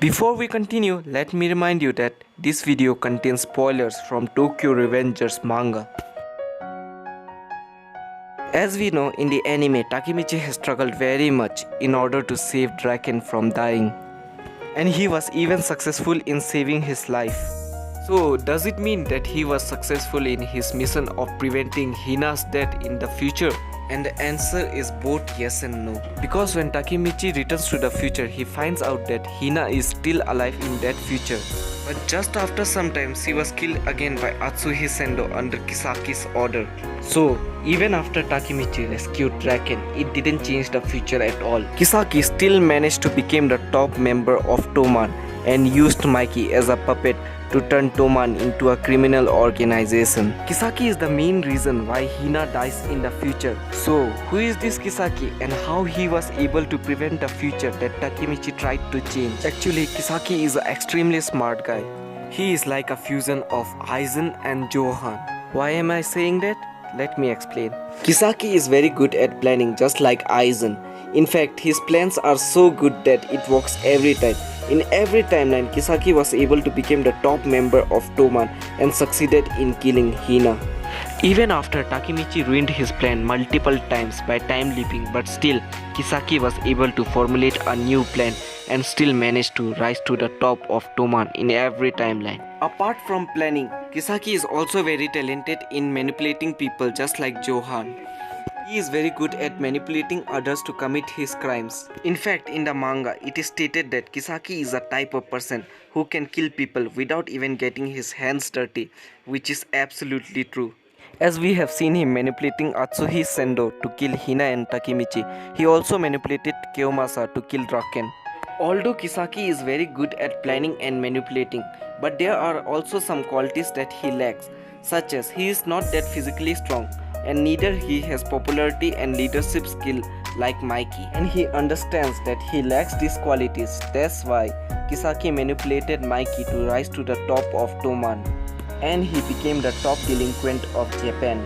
Before we continue, let me remind you that this video contains spoilers from Tokyo Revengers manga. As we know, in the anime, Takemichi has struggled very much in order to save Draken from dying. And he was even successful in saving his life. So, does it mean that he was successful in his mission of preventing Hina's death in the future? And the answer is both yes and no. Because when Takemichi returns to the future, he finds out that Hina is still alive in that future. But just after some time, she was killed again by Atsuhi Sendo under Kisaki's order. So, even after Takemichi rescued Draken, it didn't change the future at all. Kisaki still managed to become the top member of Toman and used Mikey as a puppet to turn Toman into a criminal organization. Kisaki is the main reason why Hina dies in the future. So, who is this Kisaki and how he was able to prevent the future that Takemichi tried to change? Actually, Kisaki is an extremely smart guy. He is like a fusion of Aizen and Johan. Why am I saying that? Let me explain. Kisaki is very good at planning, just like Aizen. In fact, his plans are so good that it works every time. In every timeline, Kisaki was able to become the top member of Toman and succeeded in killing Hina. Even after Takemichi ruined his plan multiple times by time leaping, but still, Kisaki was able to formulate a new plan and still managed to rise to the top of Toman in every timeline. Apart from planning, Kisaki is also very talented in manipulating people just like Johan. He is very good at manipulating others to commit his crimes. In fact, in the manga, it is stated that Kisaki is a type of person who can kill people without even getting his hands dirty, which is absolutely true. As we have seen him manipulating Atsuhi Sendo to kill Hina and Takemichi, he also manipulated Kiyomasa to kill Draken. Although Kisaki is very good at planning and manipulating, but there are also some qualities that he lacks, such as he is not that physically strong, and neither he has popularity and leadership skill like Mikey. And he understands that he lacks these qualities. That's why Kisaki manipulated Mikey to rise to the top of Toman, and he became the top delinquent of Japan.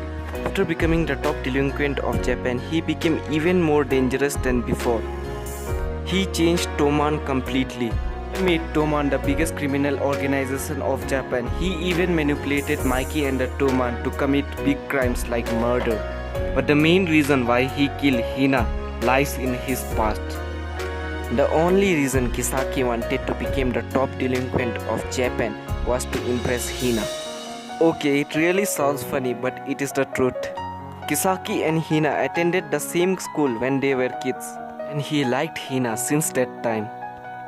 After becoming the top delinquent of Japan, he became even more dangerous than before. He changed Toman completely. He made Toman the biggest criminal organization of Japan. He even manipulated Mikey and the Toman to commit big crimes like murder. But the main reason why he killed Hina lies in his past. The only reason Kisaki wanted to become the top delinquent of Japan was to impress Hina. Okay, it really sounds funny, but it is the truth. Kisaki and Hina attended the same school when they were kids, and he liked Hina since that time.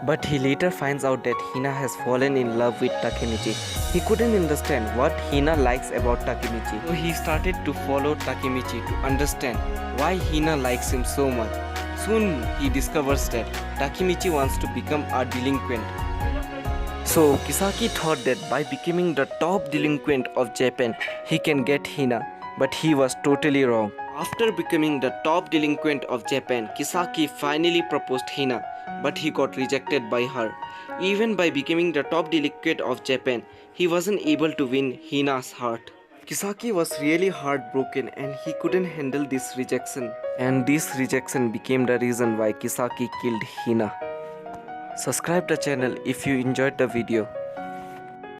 But he later finds out that Hina has fallen in love with Takemichi. He couldn't understand what Hina likes about Takemichi. So he started to follow Takemichi to understand why Hina likes him so much. Soon he discovers that Takemichi wants to become a delinquent. So Kisaki thought that by becoming the top delinquent of Japan, he can get Hina, but he was totally wrong. After becoming the top delinquent of Japan, Kisaki finally proposed Hina, but he got rejected by her. Even by becoming the top delinquent of Japan, he wasn't able to win Hina's heart. Kisaki was really heartbroken and he couldn't handle this rejection. And this rejection became the reason why Kisaki killed Hina. Subscribe the channel if you enjoyed the video.